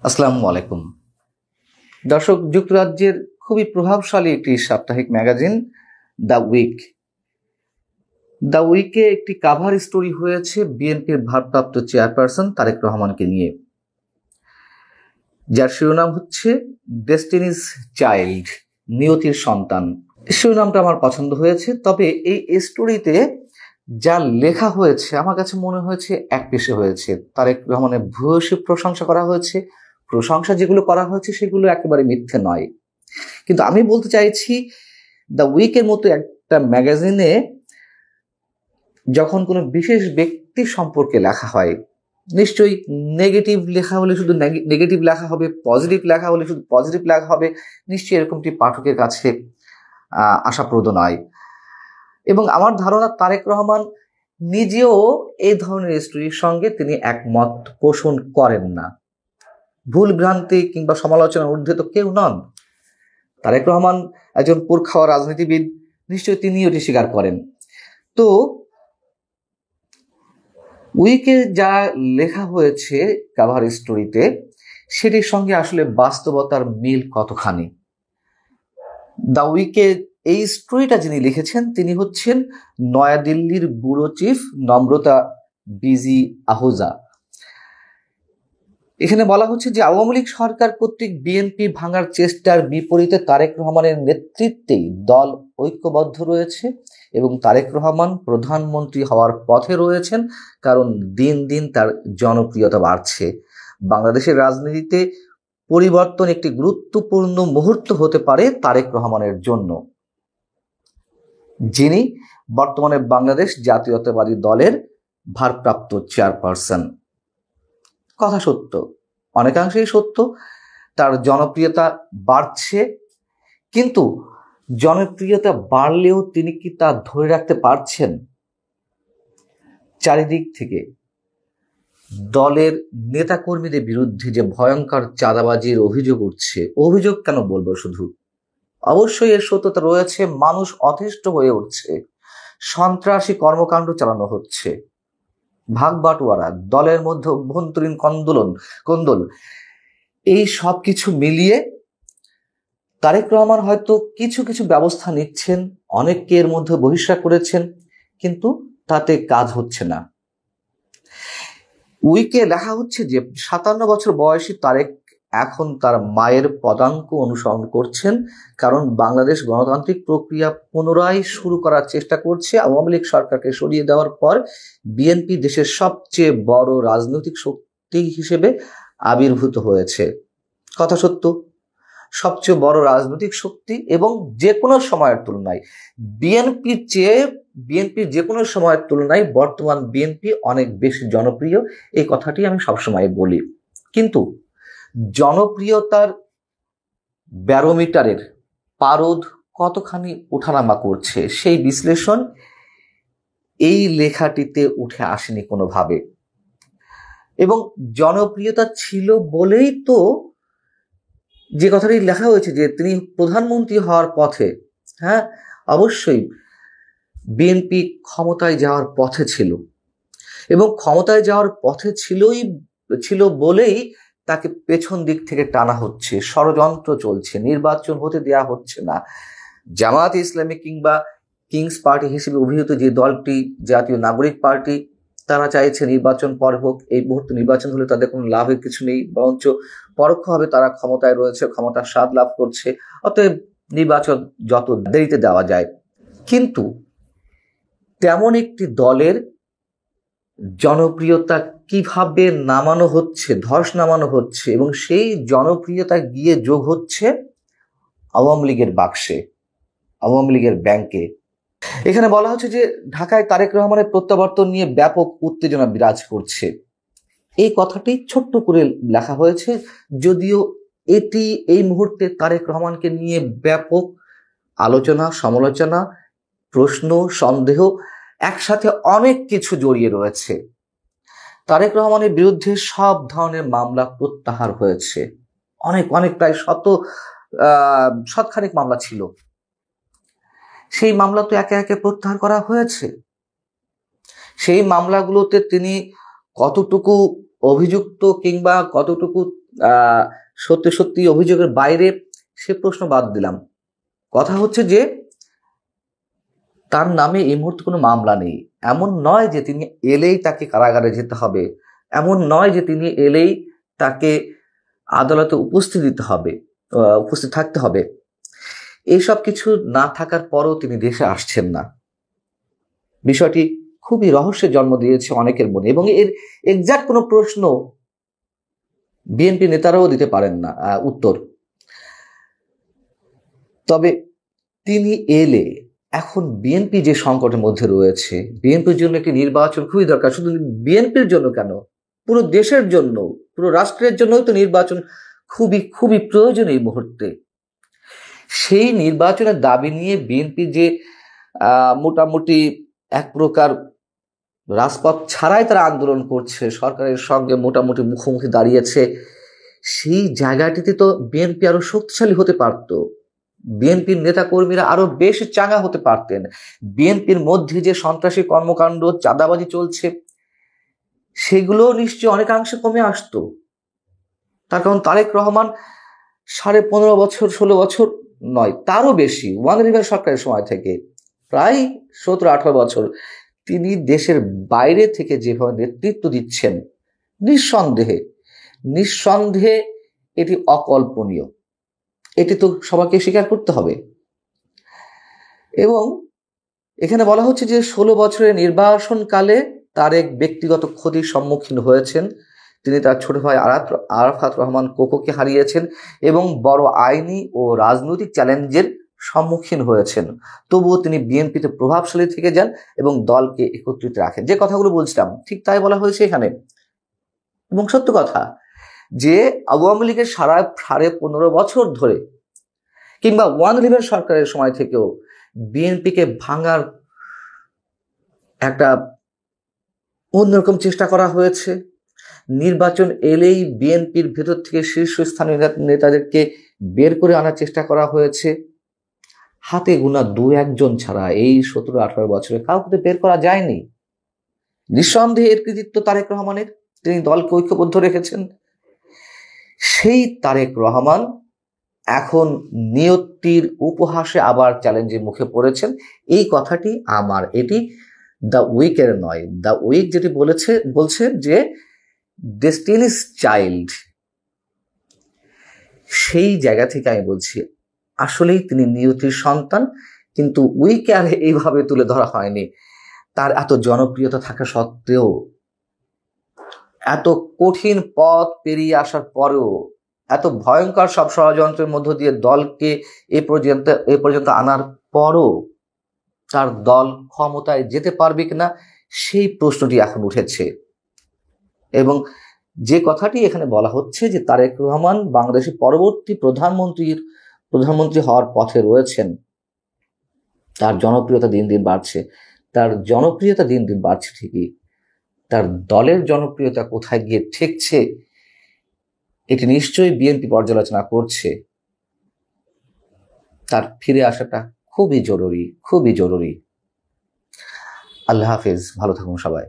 আসসালামু আলাইকুম দর্শক। যুক্তরাজ্যের খুবই প্রভাবশালী একটি সাপ্তাহিক ম্যাগাজিন দ্য উইকে একটি কাভার স্টোরি হয়েছে বিএনপির ভারপ্রাপ্ত চেয়ারপারসন তারেক রহমানকে নিয়ে, যার শিরোনাম হচ্ছে ডেস্টিনিজ চাইল্ড, নিয়তির সন্তান। শিরোনামটা আমার পছন্দ হয়েছে, তবে এই স্টোরিতে যা লেখা হয়েছে আমার কাছে মনে হয়েছে একপেশে হয়েছে। তারেক রহমানের ভূয়সী প্রশংসা করা হয়েছে, প্রশংসা যেগুলো করা হয়েছে সেগুলো একেবারে মিথ্যে নয়। কিন্তু আমি বলতে চাইছি, দ্য উইকের মতো একটা ম্যাগাজিনে যখন কোনো বিশেষ ব্যক্তি সম্পর্কে লেখা হয়, নিশ্চয়ই নেগেটিভ লেখা হলে শুধু নেগেটিভ লেখা হবে, পজিটিভ লেখা হলে শুধু পজিটিভ লেখা হবে, নিশ্চয়ই এরকমটি পাঠকের কাছে আশাপ্রদ নয়। এবং আমার ধারণা তারেক রহমান নিজেও এই ধরনের স্টোরির সঙ্গে তিনি একমত পোষণ করেন না। ভুল ভ্রান্তি কিংবা সমালোচনার ঊর্ধ্বে তো কেউ নন। তারেক রহমান একজন পুরখাওয়া রাজনীতিবিদ, নিশ্চয়ই তিনিও এটি স্বীকার করেন। তো উইকে যা লেখা হয়েছে কাভার স্টোরিতে, সেটির সঙ্গে আসলে বাস্তবতার মিল কতখানি? দ্য উইকে এই স্টোরিটা যিনি লিখেছেন তিনি হচ্ছেন নয়াদিল্লির ব্যুরো চিফ নম্রতা বিজি আহুজা। এখানে বলা হচ্ছে যে আওয়ামী লীগ সরকার কর্তৃক বিএনপি ভাঙার চেষ্টার বিপরীতে তারেক রহমানের নেতৃত্বেই দল ঐক্যবদ্ধ রয়েছে এবং তারেক রহমান প্রধানমন্ত্রী হওয়ার পথে রয়েছেন, কারণ দিন দিন তার জনপ্রিয়তা বাড়ছে। বাংলাদেশের রাজনীতিতে পরিবর্তন একটি গুরুত্বপূর্ণ মুহূর্ত হতে পারে তারেক রহমানের জন্য, যিনি বর্তমানে বাংলাদেশ জাতীয়তাবাদী দলের ভারপ্রাপ্ত চেয়ারপারসন। কথা সত্য, অনেকাংশেই সত্য, তার জনপ্রিয়তা বাড়ছে, কিন্তু জনপ্রিয়তা বাড়লেও তিনি কি তা ধরে রাখতে পারছেন? চারিদিক থেকে দলের নেতাকর্মীদের বিরুদ্ধে যে ভয়ঙ্কর চাঁদাবাজির অভিযোগ উঠছে, অভিযোগ কেন বলবো, শুধু অবশ্যই এর সত্যতা রয়েছে। মানুষ অতিষ্ঠ হয়ে উঠছে, সন্ত্রাসী কর্মকাণ্ড চালানো হচ্ছে, ভাগ বাটোয়ারা, দলের মধ্যে অভ্যন্তরীণ কোন্দল, এই সব কিছু মিলিয়ে তারেক রহমান হয়তো কিছু কিছু ব্যবস্থা নিচ্ছেন, অনেককে এর মধ্যে বহিষ্কার করেছেন, কিন্তু তাতে কাজ হচ্ছে না। উইকে লেখা হচ্ছে যে 57 বছর বয়সী তারেক এখন তার মায়ের পদাঙ্ক অনুসরণ করছেন, কারণ বাংলাদেশ গণতান্ত্রিক প্রক্রিয়া পুনরায় শুরু করার চেষ্টা করছে। আওয়ামী লীগ সরকারকে সরিয়ে দেওয়ার পর বিএনপি দেশের সবচেয়ে বড় রাজনৈতিক শক্তি হিসেবে আবির্ভূত হয়েছে। কথা সত্য, সবচেয়ে বড় রাজনৈতিক শক্তি, এবং যে কোনো সময়ের তুলনায় বিএনপির যে কোনো সময়ের তুলনায় বর্তমান বিএনপি অনেক বেশি জনপ্রিয়, এই কথাটি আমি সবসময় বলি। কিন্তু জনপ্রিয়তার ব্যারোমিটারের পারদ কতখানি ওঠানামা করছে, সেই বিশ্লেষণ এই লেখাটিতে উঠে আসেনি কোনোভাবে। এবং জনপ্রিয়তা ছিল বলেই তো যে কথাটি লেখা হয়েছে যে তিনি প্রধানমন্ত্রী হওয়ার পথে, হ্যাঁ অবশ্যই বিএনপি ক্ষমতায় যাওয়ার পথে ছিল, এবং ক্ষমতায় যাওয়ার পথে ছিল বলেই তাকে পেছন দিক থেকে টানা হচ্ছে, ষড়যন্ত্র চলছে, নির্বাচন হতে দেয়া হচ্ছে না। জামায়াত ইসলামী কিংবা কিংস পার্টি হিসেবে অভিহিত যে দলটি জাতীয় নাগরিক পার্টি, তারা চাইছে নির্বাচন পরে হোক। এই মুহূর্তে নির্বাচন হলে তাদের কোনো লাভের কিছু নেই, বরঞ্চ পরোক্ষভাবে তারা ক্ষমতায় রয়েছে, ক্ষমতার স্বাদ লাভ করছে। অতএব নির্বাচন যত দেরিতে দেওয়া যায়। কিন্তু তেমন একটি দলের জনপ্রিয়তা কিভাবে নামানো হচ্ছে, ধস নামানো হচ্ছে, এবং সেই জনপ্রিয়তা গিয়ে যোগ হচ্ছে আওয়ামী লীগের বাক্সে, আওয়ামী লীগের ব্যাংকে। এখানে বলা হচ্ছে যে ঢাকায় তারেক রহমানের প্রত্যাবর্তন নিয়ে ব্যাপক উত্তেজনা বিরাজ করছে। এই কথাটি ছোট্ট করে লেখা হয়েছে, যদিও এটি এই মুহূর্তে তারেক রহমানকে নিয়ে ব্যাপক আলোচনা, সমালোচনা, প্রশ্ন, সন্দেহ, একসাথে অনেক কিছু জড়িয়ে রয়েছে। তারেক রহমানের বিরুদ্ধে সব ধরনের মামলা প্রত্যাহার হয়েছে, অনেক প্রায় শতখানেক মামলা ছিল, সেই মামলা তো একে একে প্রত্যাহার করা হয়েছে। সেই মামলাগুলোতে তিনি কতটুকু অভিযুক্ত কিংবা কতটুকু সত্যি সত্যি অভিযোগের বাইরে, সে প্রশ্ন বাদ দিলাম। কথা হচ্ছে যে তার নামে এই মুহূর্তে কোনো মামলা নেই। এমন নয় যে তিনি এলেই তাকে কারাগারে যেতে হবে, এমন নয় যে তিনি এলেই তাকে আদালতে উপস্থিত থাকতে হবে। এইসব কিছু না থাকার পরও তিনি দেশে আসছেন না। বিষয়টি খুবই রহস্যের জন্ম দিয়েছে অনেকের মনে, এবং এর এক্সাক্ট কোনো প্রশ্ন বিএনপি নেতারাও দিতে পারেন না উত্তর। তবে তিনি এলে এখন বিএনপি যে সংকটের মধ্যে রয়েছে, বিএনপির জন্য একটি নির্বাচন খুবই দরকার। শুধু বিএনপির জন্য কেন, পুরো দেশের জন্য, পুরো রাষ্ট্রের জন্যই তো নির্বাচন খুবই খুবই প্রয়োজন এই মুহূর্তে। সেই নির্বাচনের দাবি নিয়ে বিএনপি যে মোটামুটি এক প্রকার রাজপথ ছাড়াই তারা আন্দোলন করছে, সরকারের সঙ্গে মোটামুটি মুখোমুখি দাঁড়িয়েছে, সেই জায়গাটিতে তো বিএনপি আরো শক্তিশালী হতে পারত। বিএনপির নেতাকর্মীরা আরো বেশ চাঙ্গা হতে পারতেন। বিএনপির মধ্যে যে সন্ত্রাসী কর্মকাণ্ড, চাঁদাবাজি চলছে, সেগুলো নিশ্চয়ই অনেকাংশে কমে আসতো। তার কারণ তারেক রহমান 15.5 বছর 16 বছর নয়, তারও বেশি, ওয়ান রিভার সরকারের সময় থেকে প্রায় 17-18 বছর তিনি দেশের বাইরে থেকে যেভাবে নেতৃত্ব দিচ্ছেন, নিঃসন্দেহে এটি অকল্পনীয়। এটি তো সবাইকে স্বীকার করতে হবে। এবং এখানে বলা হচ্ছে যে 16 বছরের নির্বাসনকালে তারেক ব্যক্তিগত ক্ষতির সম্মুখীন হয়েছেন। তিনি তার ছোট ভাই আরাফাত রহমান কোকোকে হারিয়েছেন এবং বড় আইনি ও রাজনৈতিক চ্যালেঞ্জের সম্মুখীন হয়েছেন। তবুও তিনি বিএনপিতে প্রভাবশালী থেকে যান এবং দলকে একত্রিত রাখেন। যে কথাগুলো বলছিলাম ঠিক তাই বলা হয়েছে এখানে। এবং সত্য কথা যে আওয়ামী লীগের 15.5 বছর ধরে কিংবা ওয়ান রিভার সরকারের সময় থেকেও বিএনপিকে ভাঙার একটা অন্যরকম চেষ্টা করা হয়েছে। নির্বাচন এলেই বিএনপির ভেতর থেকে শীর্ষস্থানীয় নেতাদেরকে বের করে আনার চেষ্টা করা হয়েছে। হাতে গোনা 2-1 ছাড়া এই 17-18 বছরে কাউকে বের করা যায়নি। নিঃসন্দেহে এর কৃতিত্ব তারেক রহমানের, তিনি দলকে ঐক্যবদ্ধ রেখেছেন। সেই তারেক রহমান এখন নিয়তির উপহাসে আবার চ্যালেঞ্জের মুখে পড়েছেন। এই কথাটি আমার, এটি দ্য উইকের নয়। দ্য উইক যেটি বলছে যে ডেস্টিনিস চাইল্ড, সেই জায়গা থেকে আমি বলছি আসলেই তিনি নিয়তির সন্তান, কিন্তু উইকে আর এইভাবে তুলে ধরা হয়নি। তার এত জনপ্রিয়তা থাকা সত্ত্বেও, এত কঠিন পথ পেরিয়ে আসার পরেও, এত ভয়ঙ্কর সব ষড়যন্ত্রের মধ্য দিয়ে দলকে এ পর্যন্ত আনার পরও তার দল ক্ষমতায় যেতে পারবে কিনা সেই প্রশ্নটি এখন উঠেছে। এবং যে কথাটি এখানে বলা হচ্ছে যে তারেক রহমান বাংলাদেশের পরবর্তী প্রধানমন্ত্রী হওয়ার পথে রয়েছেন, তার জনপ্রিয়তা দিন দিন বাড়ছে ঠিকই, তার দলের জনপ্রিয়তা কোথায় গিয়ে ঠেকছে এটি নিশ্চয়ই বিএনপি পর্যালোচনা করছে। তার ফিরে আসাটা খুবই জরুরি। আল্লাহ হাফেজ, ভালো থাকুন সবাই।